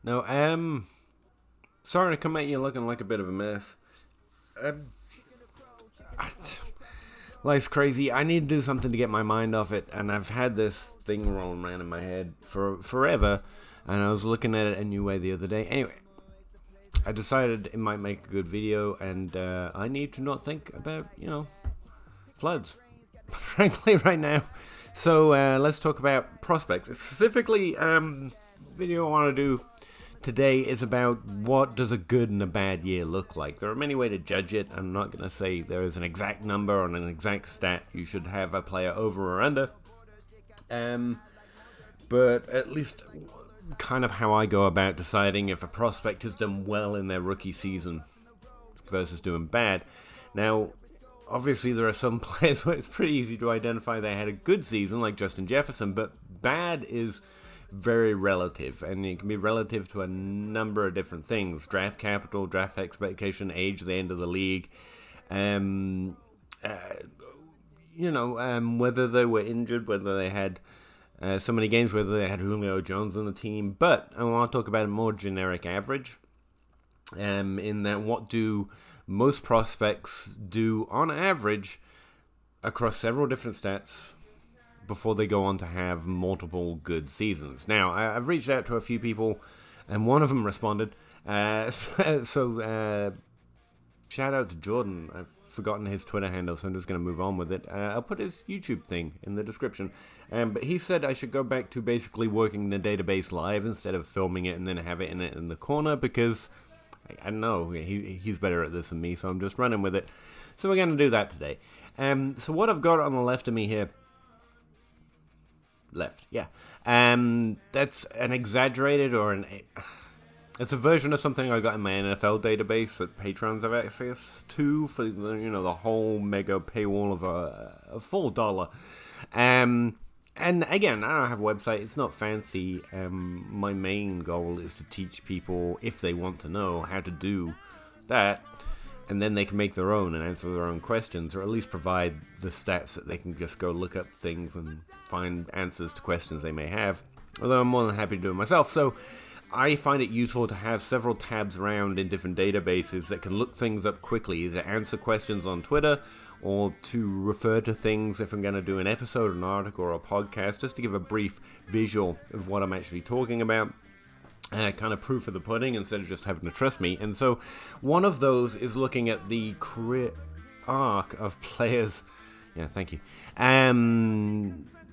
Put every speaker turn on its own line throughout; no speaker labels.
No, sorry to come at you looking like a bit of a mess. Life's crazy. I need to do something to get my mind off it, and I've had this thing rolling around in my head for forever, and I was looking at it a new way the other day. Anyway, I decided it might make a good video, and I need to not think about, floods, frankly, right now. So let's talk about prospects. Specifically, video I want to do today is about what does a good and a bad year look like. There are many ways to judge it. I'm not going to say there is an exact number or an exact stat you should have a player over or under. But at least kind of how I go about deciding if a prospect has done well in their rookie season versus doing bad. Now, obviously there are some players where it's pretty easy to identify they had a good season, like Justin Jefferson, but bad is very relative, and it can be relative to a number of different things: draft capital, draft expectation, age, the end of the league, whether they were injured, whether they had so many games, whether they had Julio Jones on the team. But I want to talk about a more generic average, in that what do most prospects do on average across several different stats before they go on to have multiple good seasons. Now, I've reached out to a few people, and one of them responded. So shout out to Jordan. I've forgotten his Twitter handle, so I'm just going to move on with it. I'll put his YouTube thing in the description. But he said I should go back to basically working the database live instead of filming it and then have it in the corner, because I don't know, he's better at this than me, so I'm just running with it. So we're going to do that today. So what I've got on the left of me here, that's an exaggerated it's a version of something I got in my NFL database that patrons have access to for the whole mega paywall of a full dollar. And again, I don't have a website. It's not fancy. My main goal is to teach people, if they want to know, how to do that, and then they can make their own and answer their own questions, or at least provide the stats that they can just go look up things and find answers to questions they may have. Although I'm more than happy to do it myself. So I find it useful to have several tabs around in different databases that can look things up quickly, either answer questions on Twitter or to refer to things if I'm going to do an episode, an article, or a podcast, just to give a brief visual of what I'm actually talking about. Kind of proof of the pudding instead of just having to trust me. And so one of those is looking at the career arc of players. Yeah, thank you.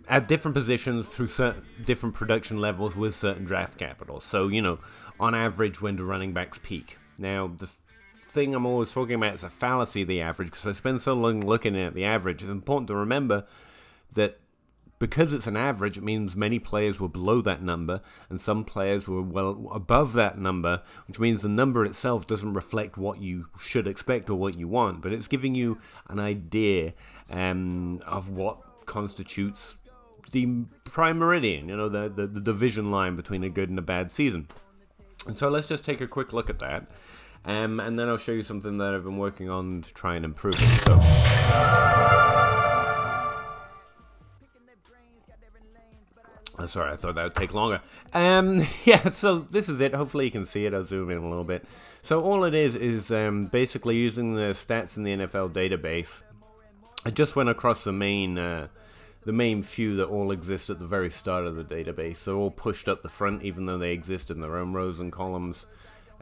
At different positions through certain different production levels with certain draft capital. So, on average, when do running backs peak? Now, the thing I'm always talking about is a fallacy of the average, because I spend so long looking at the average. It's important to remember that because it's an average, it means many players were below that number, and some players were well above that number, which means the number itself doesn't reflect what you should expect or what you want, but it's giving you an idea of what constitutes the prime meridian, the division line between a good and a bad season. And so let's just take a quick look at that, and then I'll show you something that I've been working on to try and improve it. So, sorry, I thought that would take longer. So this is it. Hopefully you can see it. I'll zoom in a little bit. So all it is basically using the stats in the NFL database. I just went across the main few that all exist at the very start of the database. They're all pushed up the front, even though they exist in their own rows and columns,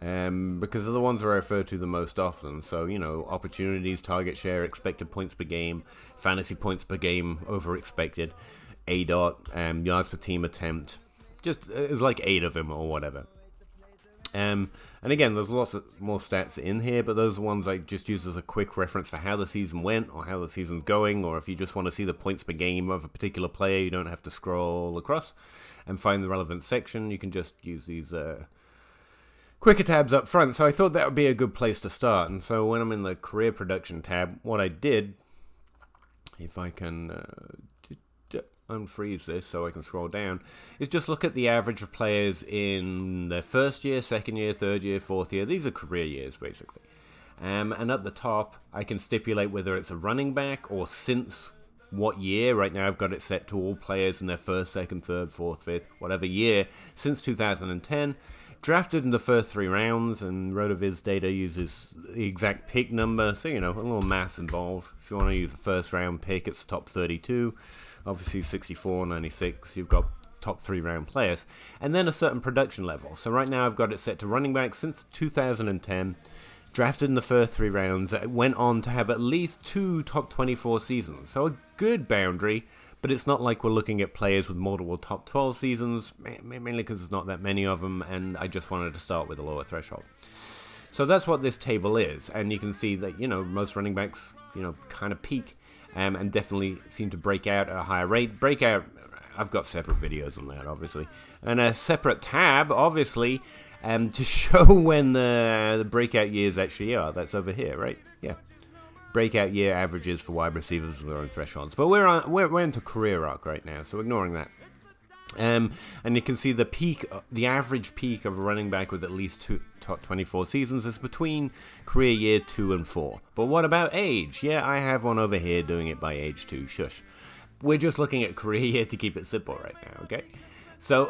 because they're the ones I refer to the most often. So, opportunities, target share, expected points per game, fantasy points per game over expected, ADOT, yards per team attempt. It's like 8 of them or whatever. And again, there's lots of more stats in here, but those are ones I just use as a quick reference for how the season went or how the season's going, or if you just want to see the points per game of a particular player, you don't have to scroll across and find the relevant section. You can just use these quicker tabs up front. So I thought that would be a good place to start. And so when I'm in the career production tab, what I did, if I can unfreeze this so I can scroll down, is just look at the average of players in their first year, second year, third year, fourth year. These are career years, basically. And at the top, I can stipulate whether it's a running back or since what year. Right now I've got it set to all players in their first, second, third, fourth, fifth, whatever year, since 2010. drafted in the first 3 rounds, and RotoViz data uses the exact pick number, so, a little maths involved. If you want to use the first round pick, it's the top 32. Obviously, 64, 96, you've got top 3 round players. And then a certain production level. So right now I've got it set to running back since 2010. Drafted in the first 3 rounds, went on to have at least 2 top 24 seasons. So a good boundary, but it's not like we're looking at players with multiple top 12 seasons, mainly because there's not that many of them, and I just wanted to start with a lower threshold. So that's what this table is, and you can see that, most running backs, kind of peak, and definitely seem to break out at a higher rate. Breakout, I've got separate videos on that, obviously, and a separate tab, obviously, to show when the breakout years actually are. That's over here, right? Yeah. Breakout year averages for wide receivers with their own thresholds. But we're into career arc right now, so ignoring that. And you can see the average peak of a running back with at least 2 top 24 seasons is between career year 2 and 4. But what about age? Yeah, I have one over here doing it by age 2. Shush. We're just looking at career year to keep it simple right now, okay? So,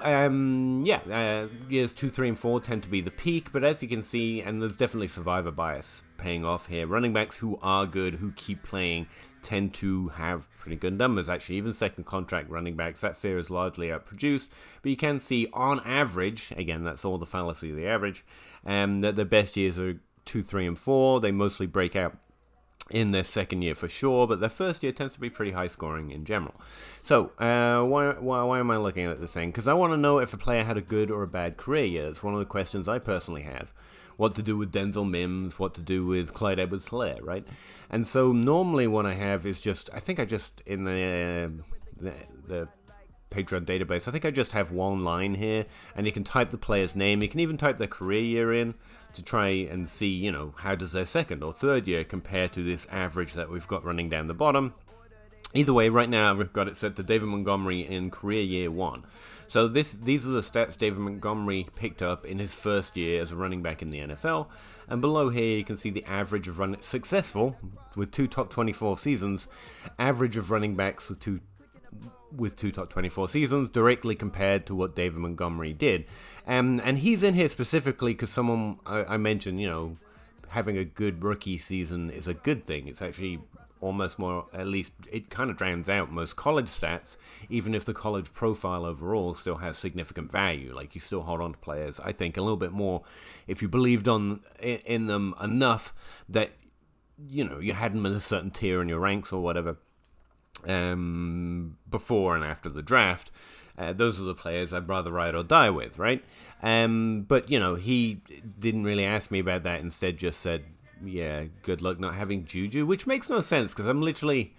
years 2, 3, and 4 tend to be the peak, but as you can see, and there's definitely survivor bias paying off here, running backs who are good, who keep playing, tend to have pretty good numbers, actually. Even second contract running backs, that fear is largely outproduced, but you can see on average, again, that's all the fallacy of the average, that the best years are 2, 3, and 4. They mostly break out in their second year for sure, but their first year tends to be pretty high scoring in general. So, why am I looking at the thing? Because I want to know if a player had a good or a bad career year. It's one of the questions I personally have. What to do with Denzel Mims, what to do with Clyde Edwards-Helaire, right? And so normally what I have is in the Patreon database, I think I just have one line here, and you can type the player's name. You can even type their career year in to try and see, how does their second or third year compare to this average that we've got running down the bottom. Either way, right now we've got it set to David Montgomery in career year 1. So these are the stats David Montgomery picked up in his first year as a running back in the NFL. And below here you can see the average of successful with 2 top 24 seasons, average of running backs with two top 24 seasons directly compared to what David Montgomery did. And he's in here specifically because someone I mentioned, having a good rookie season is a good thing. It's actually almost more, at least it kind of drowns out most college stats, even if the college profile overall still has significant value. Like, you still hold on to players, I think, a little bit more if you believed in them enough that, you had them in a certain tier in your ranks or whatever. Before and after the draft, those are the players I'd rather ride or die with, right? But he didn't really ask me about that. Instead, just said, "Yeah, good luck not having Juju," which makes no sense because I'm literally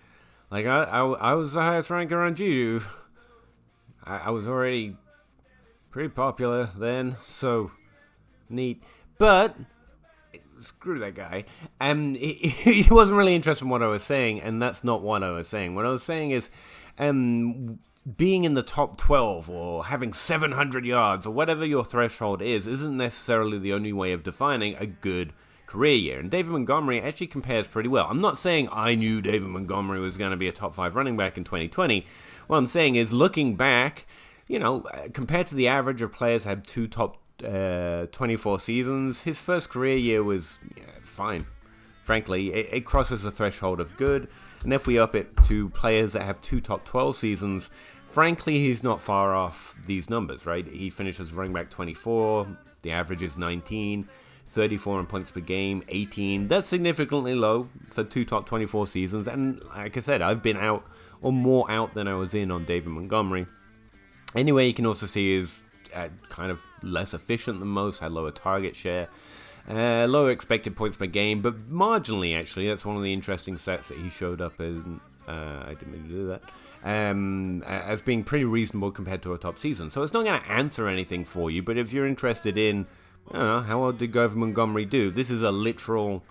like I was the highest ranker on Juju. I was already pretty popular then, so neat. But screw that guy. He wasn't really interested in what I was saying, and that's not what I was saying. What I was saying is, being in the top 12 or having 700 yards or whatever your threshold isn't necessarily the only way of defining a good career year. And David Montgomery actually compares pretty well. I'm not saying I knew David Montgomery was going to be a top 5 running back in 2020. What I'm saying is, looking back, compared to the average of players who had 2 top 24 seasons, his first career year was fine. Frankly, it crosses the threshold of good, and if we up it to players that have 2 top 12 seasons, frankly, he's not far off these numbers, right? He finishes running back 24, the average is 19, 34 in points per game, 18. That's significantly low for 2 top 24 seasons, and like I said, I've been out, or more out than I was in on David Montgomery. Anyway, you can also see he's kind of less efficient than most, had lower target share, lower expected points per game, but marginally, actually. That's one of the interesting stats that he showed up in. I didn't mean to do that. As being pretty reasonable compared to a top season. So it's not going to answer anything for you, but if you're interested in, I don't know, how well did David Montgomery do? This is a literal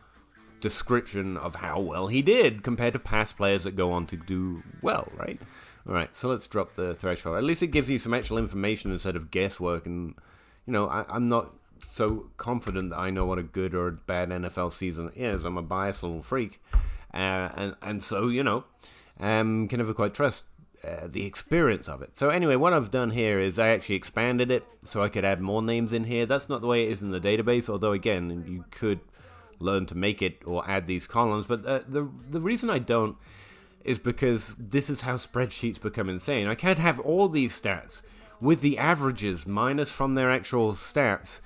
description of how well he did compared to past players that go on to do well, right? Alright, so let's drop the threshold. At least it gives you some actual information instead of guesswork, and, I'm not so confident that I know what a good or bad NFL season is. I'm a biased little freak, and so, can never quite trust the experience of it. So anyway, what I've done here is I actually expanded it so I could add more names in here. That's not the way it is in the database, although again, you could learn to make it or add these columns. But the reason I don't is because this is how spreadsheets become insane. I can't have all these stats with the averages minus from their actual stats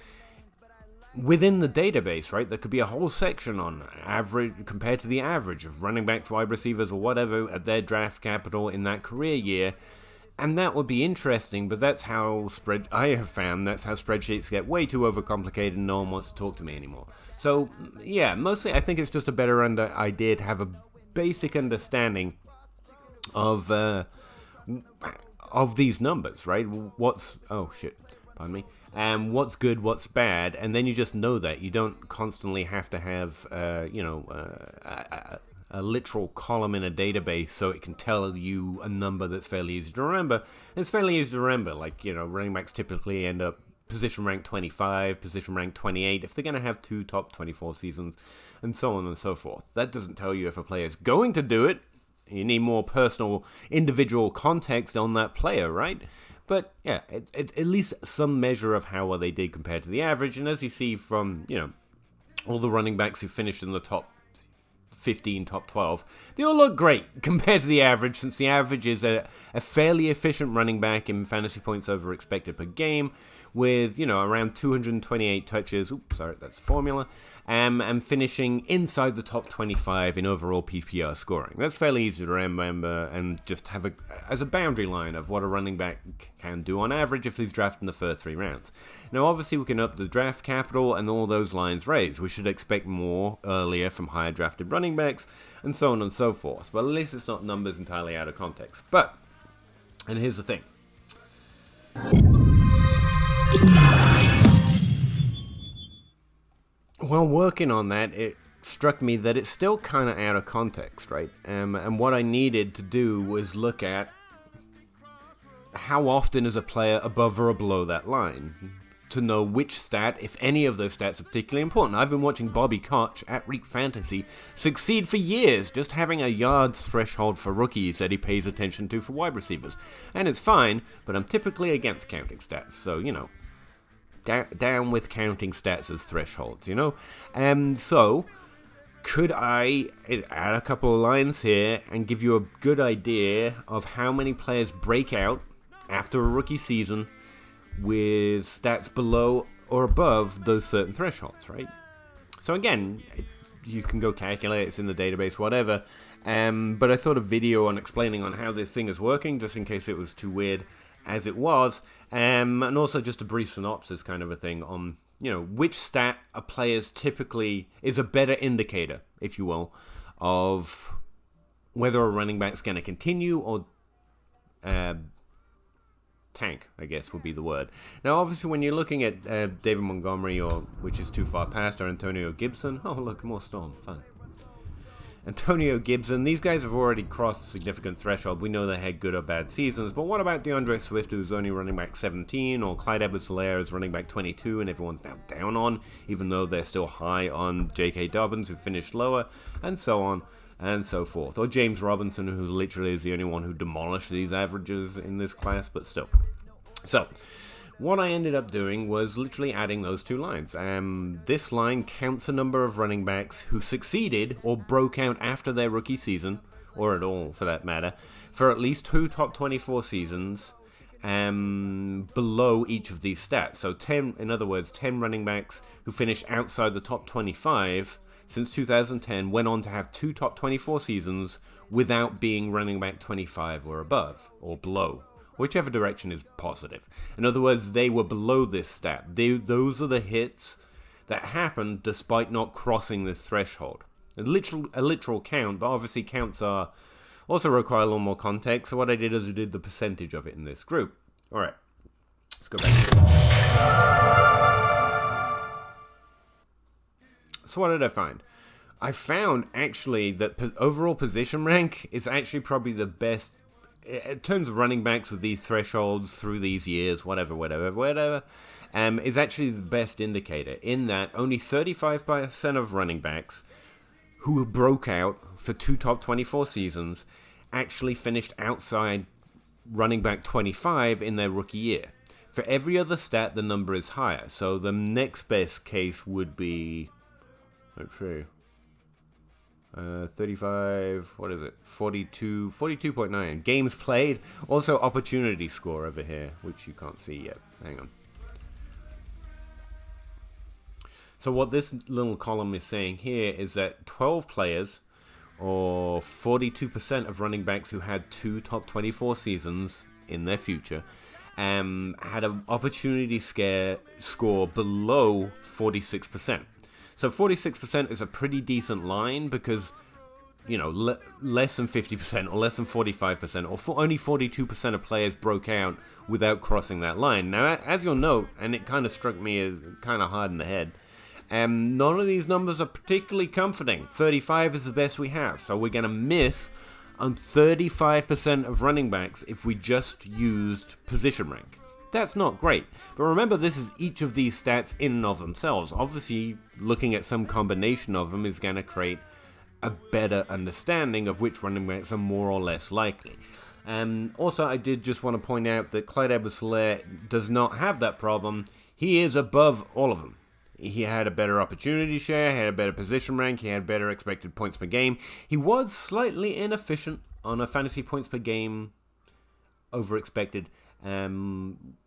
within the database, right? There could be a whole section on average compared to the average of running backs, wide receivers, or whatever at their draft capital in that career year, and that would be interesting. But that's how I have found that's how spreadsheets get way too overcomplicated, and no one wants to talk to me anymore. So yeah, mostly I think it's just a better idea to have a basic understanding of these numbers, right? What's good, what's bad, and then you just know that. You don't constantly have to have, a literal column in a database so it can tell you a number that's fairly easy to remember. It's fairly easy to remember, like, running backs typically end up position rank 25, position rank 28, if they're going to have 2 top 24 seasons, and so on and so forth. That doesn't tell you if a player is going to do it. You need more personal, individual context on that player, right? But yeah, it's at least some measure of how well they did compared to the average. And as you see from, all the running backs who finished in the top 15, top 12, they all look great compared to the average, since the average is a fairly efficient running back in fantasy points over expected per game, with, around 228 touches. Oops, sorry, that's a formula. And finishing inside the top 25 in overall PPR scoring. That's fairly easy to remember, and just have as a boundary line of what a running back can do on average if he's drafted in the first 3 rounds. Now, obviously, we can up the draft capital and all those lines raised. We should expect more earlier from higher drafted running backs, and so on and so forth. But at least it's not numbers entirely out of context. And here's the thing. While working on that, it struck me that it's still kind of out of context, right? And what I needed to do was look at how often is a player above or below that line, to know which stat, if any of those stats, are particularly important. I've been watching Bobby Koch at Reek Fantasy succeed for years, just having a yards threshold for rookies that he pays attention to for wide receivers. And it's fine, but I'm typically against counting stats, so, down with counting stats as thresholds, So, could I add a couple of lines here and give you a good idea of how many players break out after a rookie season with stats below or above those certain thresholds, right? So again, you can go calculate, it's in the database, whatever. But I thought a video on explaining on how this thing is working, just in case it was too weird as it was. And also just a brief synopsis kind of a thing on, which stat a player's typically is a better indicator, if you will, of whether a running back's going to continue or tank, I guess would be the word. Now, obviously, when you're looking at David Montgomery, or which is too far past, or Antonio Gibson, oh, look, more Storm, fun. Antonio Gibson, these guys have already crossed a significant threshold. We know they had good or bad seasons, but what about DeAndre Swift, who's only running back 17, or Clyde Edwards-Helaire is running back 22, and everyone's now down on, even though they're still high on J.K. Dobbins, who finished lower, and so on and so forth. Or James Robinson, who literally is the only one who demolished these averages in this class, but still. So, what I ended up doing was literally adding those 2 lines. This line counts a number of running backs who succeeded or broke out after their rookie season, or at all for that matter, for at least 2 top 24 seasons below each of these stats. So 10 running backs who finished outside the top 25 since 2010 went on to have 2 top 24 seasons without being running back 25 or above, or below. Whichever direction is positive. In other words, they were below this stat. Those are the hits that happened despite not crossing this threshold. A literal count, but obviously counts are also require a little more context. So what I did is I did the percentage of it in this group. All right, let's go back. So what did I find? I found actually that overall position rank is actually probably the best. In terms of running backs with these thresholds through these years, whatever, is actually the best indicator, in that only 35% of running backs who broke out for 2 top 24 seasons actually finished outside running back 25 in their rookie year. For every other stat, the number is higher. So the next best case would be, let's see, 35, what is it? 42.9. Games played. Also opportunity score over here, which you can't see yet. Hang on. So what this little column is saying here is that 12 players, or 42% of running backs who had 2 top 24 seasons in their future, had an opportunity score below 46%. So 46% is a pretty decent line because, you know, less than 50% or less than 45% or only 42% of players broke out without crossing that line. Now, as you'll note, and it kind of struck me as kind of hard in the head, none of these numbers are particularly comforting. 35 is the best we have, so we're going to miss on 35% of running backs if we just used position rank. That's not great. But remember, this is each of these stats in and of themselves. Obviously, looking at some combination of them is going to create a better understanding of which running backs are more or less likely. Also, I did just want to point out that Clyde Edwards-Helaire does not have that problem. He is above all of them. He had a better opportunity share, he had a better position rank, he had better expected points per game. He was slightly inefficient on a fantasy points per game over expected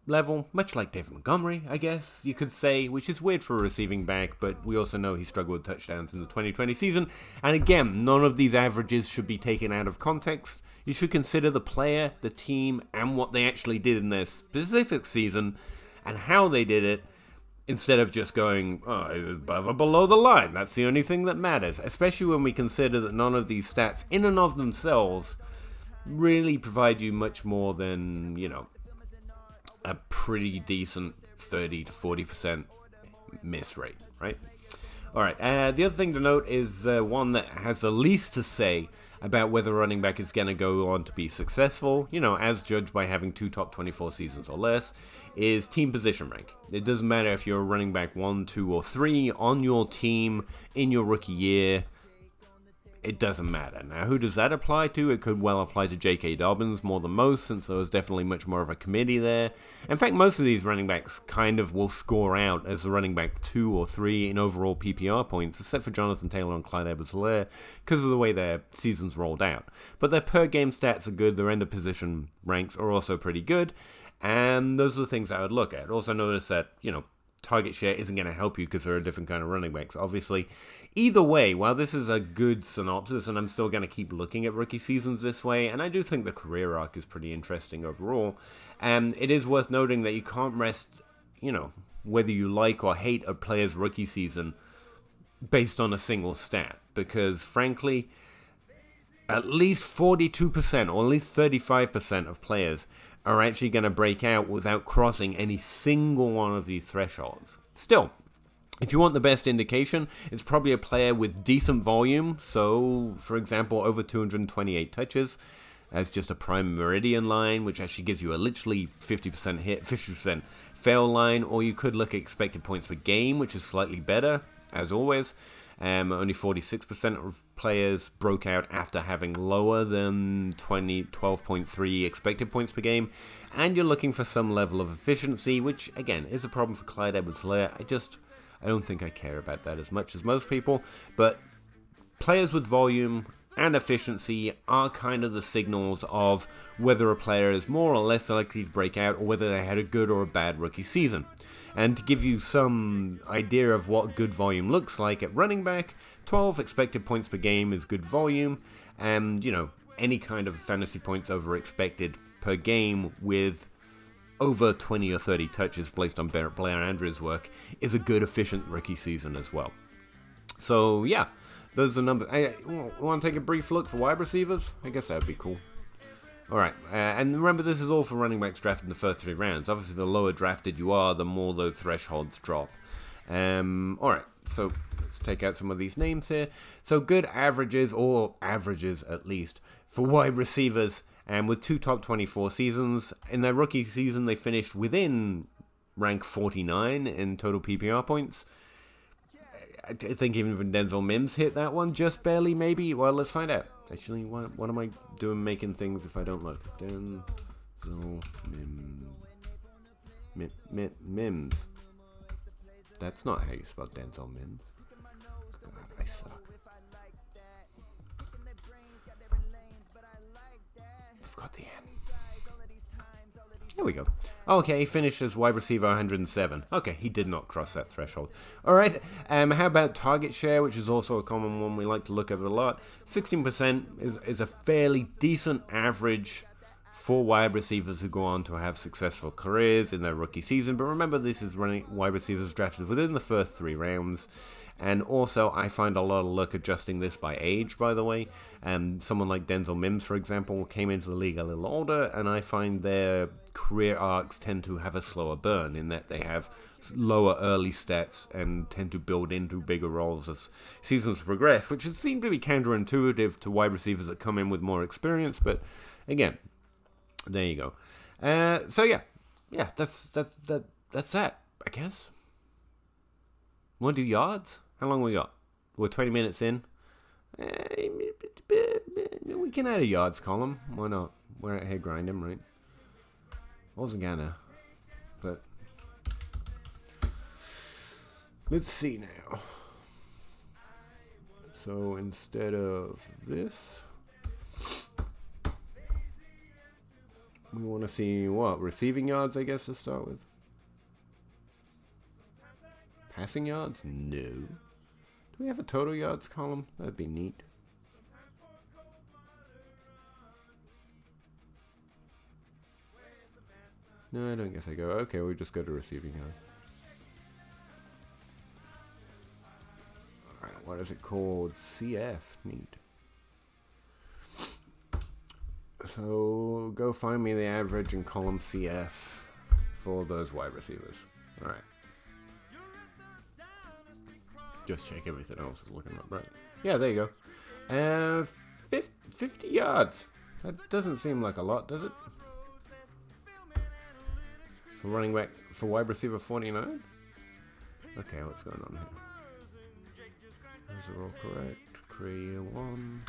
level, much like David Montgomery, I guess you could say, which is weird for a receiving back, but we also know he struggled with touchdowns in the 2020 season. And again, none of these averages should be taken out of context. You should consider the player, the team, and what they actually did in their specific season, and how they did it, instead of just going, oh, it was above or below the line. That's the only thing that matters, especially when we consider that none of these stats, in and of themselves, really provide you much more than, you know, a pretty decent 30 to 40% miss rate, right? All right, the other thing to note is one that has the least to say about whether running back is going to go on to be successful, you know, as judged by having 2 top 24 seasons or less, is team position rank. It doesn't matter if you're a running back 1, 2, or 3 on your team in your rookie year. It doesn't matter. Now, who does that apply to? It could well apply to J.K. Dobbins more than most, since there was definitely much more of a committee there. In fact, most of these running backs kind of will score out as a running back 2 or 3 in overall PPR points, except for Jonathan Taylor and Clyde Edwards-Helaire, because of the way their seasons rolled out. But their per-game stats are good, their end-of-position ranks are also pretty good, and those are the things I would look at. Also notice that, you know, target share isn't going to help you because there are different kind of running backs, obviously. Either way, while this is a good synopsis, and I'm still going to keep looking at rookie seasons this way, and I do think the career arc is pretty interesting overall, it is worth noting that you can't rest, you know, whether you like or hate a player's rookie season based on a single stat, because frankly, at least 42% or at least 35% of players are actually going to break out without crossing any single one of these thresholds. Still, if you want the best indication, it's probably a player with decent volume, so, for example, over 228 touches, as just a prime meridian line, which actually gives you a literally 50% hit, 50% fail line, or you could look at expected points per game, which is slightly better, as always. Only 46% of players broke out after having lower than 12.3 expected points per game, and you're looking for some level of efficiency, which, again, is a problem for Clyde Edwards-Helaire. I don't think I care about that as much as most people, but players with volume and efficiency are kind of the signals of whether a player is more or less likely to break out, or whether they had a good or a bad rookie season. And to give you some idea of what good volume looks like at running back, 12 expected points per game is good volume, and, you know, any kind of fantasy points over expected per game with over 20 or 30 touches based on Blair Andrews' work is a good, efficient rookie season as well. So, yeah, those are numbers. I want to take a brief look for wide receivers? I guess that would be cool. All right, and remember, this is all for running backs drafted in the first 3 rounds. Obviously, the lower drafted you are, the more those thresholds drop. All right, so let's take out some of these names here. So good averages, or averages at least, for wide receivers, and with 2 top 24 seasons. In their rookie season, they finished within rank 49 in total PPR points. I think even Denzel Mims hit that one, just barely, maybe. Well, let's find out. Actually, what am I doing making things if I don't look? Mims. That's not how you spell Denzel Mims. God, I suck. Forgot the end. Here we go. Okay, he finished as wide receiver 107. Okay, he did not cross that threshold. All right, how about target share, which is also a common one we like to look at a lot. 16% is a fairly decent average for wide receivers who go on to have successful careers in their rookie season. But remember, this is running wide receivers drafted within the first 3 rounds. And also, I find a lot of luck adjusting this by age, by the way. Someone like Denzel Mims, for example, came into the league a little older, and I find their career arcs tend to have a slower burn in that they have lower early stats and tend to build into bigger roles as seasons progress, which would seem to be counterintuitive to wide receivers that come in with more experience. But again, there you go. So yeah, that's that, I guess. Want to do yards? How long we got? We're 20 minutes in. We can add a yards column. Why not? We're out here grinding, right? Wasn't gonna, but let's see now. So instead of this, we want to see what? Receiving yards, I guess, to start with. Passing yards? No. Do we have a total yards column? That'd be neat. No, I don't guess I go. Okay, we just go to receiving yards. Alright, what is it called? CF. Neat. So, go find me the average in column CF for those wide receivers. Alright. Just check everything else is looking up right. Yeah, there you go. 50 yards. That doesn't seem like a lot, does it? For running back, for wide receiver 49? Okay, what's going on here? Those are all correct. Career 1.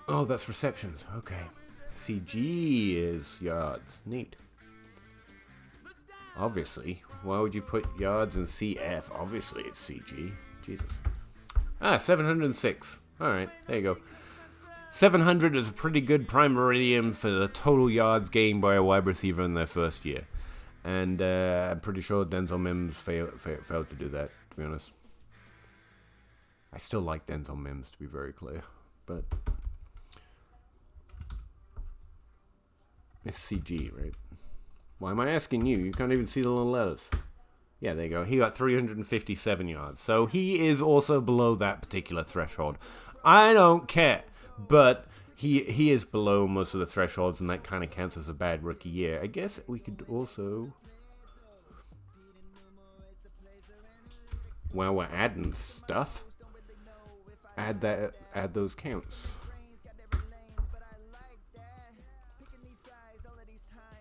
Oh, that's receptions. Okay. CG is yards. Neat. Obviously. Why would you put yards in CF? Obviously it's CG. Jesus. 706. Alright, there you go. 700 is a pretty good prime meridian for the total yards gained by a wide receiver in their first year. And I'm pretty sure Denzel Mims failed to do that, to be honest. I still like Denzel Mims, to be very clear. But it's CG, right? Why am I asking you? You can't even see the little letters. Yeah, there you go. He got 357 yards. So he is also below that particular threshold. I don't care. But he is below most of the thresholds, and that kind of counts as a bad rookie year. I guess we could also... While we're adding stuff, add those counts.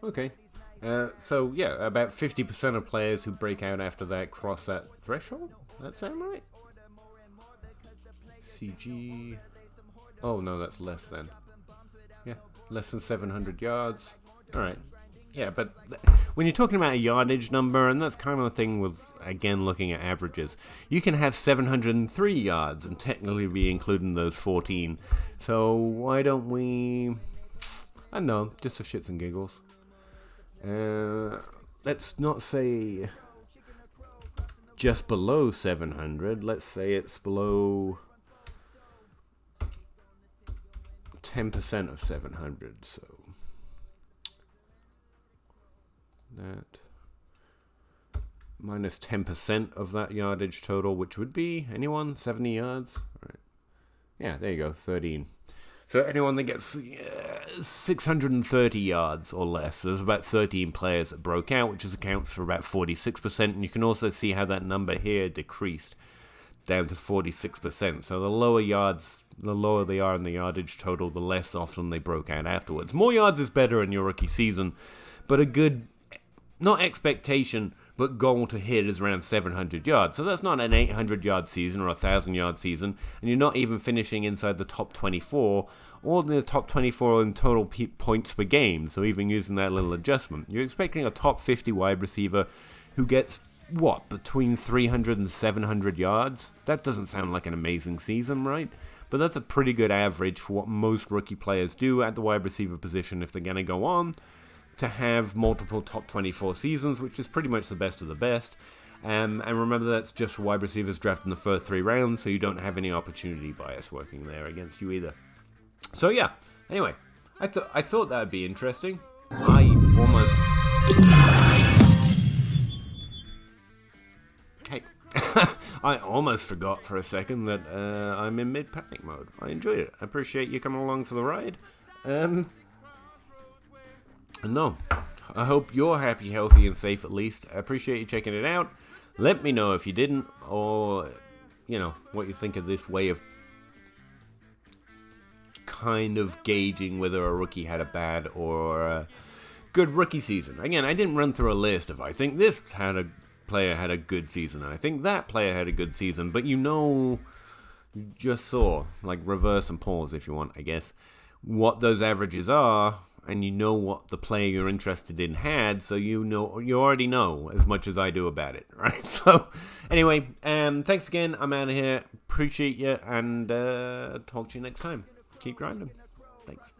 Okay. So, yeah, about 50% of players who break out after that cross that threshold? That sound right? CG... Oh, no, that's less than. Yeah, less than 700 yards. Alright. Yeah, but when you're talking about a yardage number, and that's kind of the thing with, again, looking at averages, you can have 703 yards and technically be including those 14. So why don't we... I don't know, just for shits and giggles. Let's not say just below 700. Let's say it's below 10% of 700. So that minus 10% of that yardage total, which would be, anyone? 70 yards? Right. Yeah, there you go, 13. So anyone that gets 630 yards or less, there's about 13 players that broke out, which accounts for about 46%. And you can also see how that number here decreased down to 46%. So the lower yards, the lower they are in the yardage total, the less often they broke out afterwards. More yards is better in your rookie season, but a good, not expectation, but but goal to hit is around 700 yards. So that's not an 800-yard season or a 1,000-yard season, and you're not even finishing inside the top 24 or the top 24 in total points per game. So even using that little adjustment, you're expecting a top 50 wide receiver who gets, what, between 300 and 700 yards? That doesn't sound like an amazing season, right? But that's a pretty good average for what most rookie players do at the wide receiver position if they're going to go on to have multiple top 24 seasons, which is pretty much the best of the best. And remember, that's just for wide receivers drafted in the first 3 rounds, so you don't have any opportunity bias working there against you either. So yeah, anyway, I thought that would be interesting. I almost forgot for a second that I'm in mid-panic mode. I enjoyed it. I appreciate you coming along for the ride. No, I hope you're happy, healthy, and safe at least. I appreciate you checking it out. Let me know if you didn't, or, what you think of this way of kind of gauging whether a rookie had a bad or a good rookie season. Again, I didn't run through a list of, I think this player had a good season, and I think that player had a good season, but you just saw, like, reverse and pause if you want, I guess, what those averages are, and you know what the player you're interested in had, so you already know as much as I do about it, right? So, anyway, thanks again. I'm out of here. Appreciate you, and talk to you next time. Keep grinding. Thanks.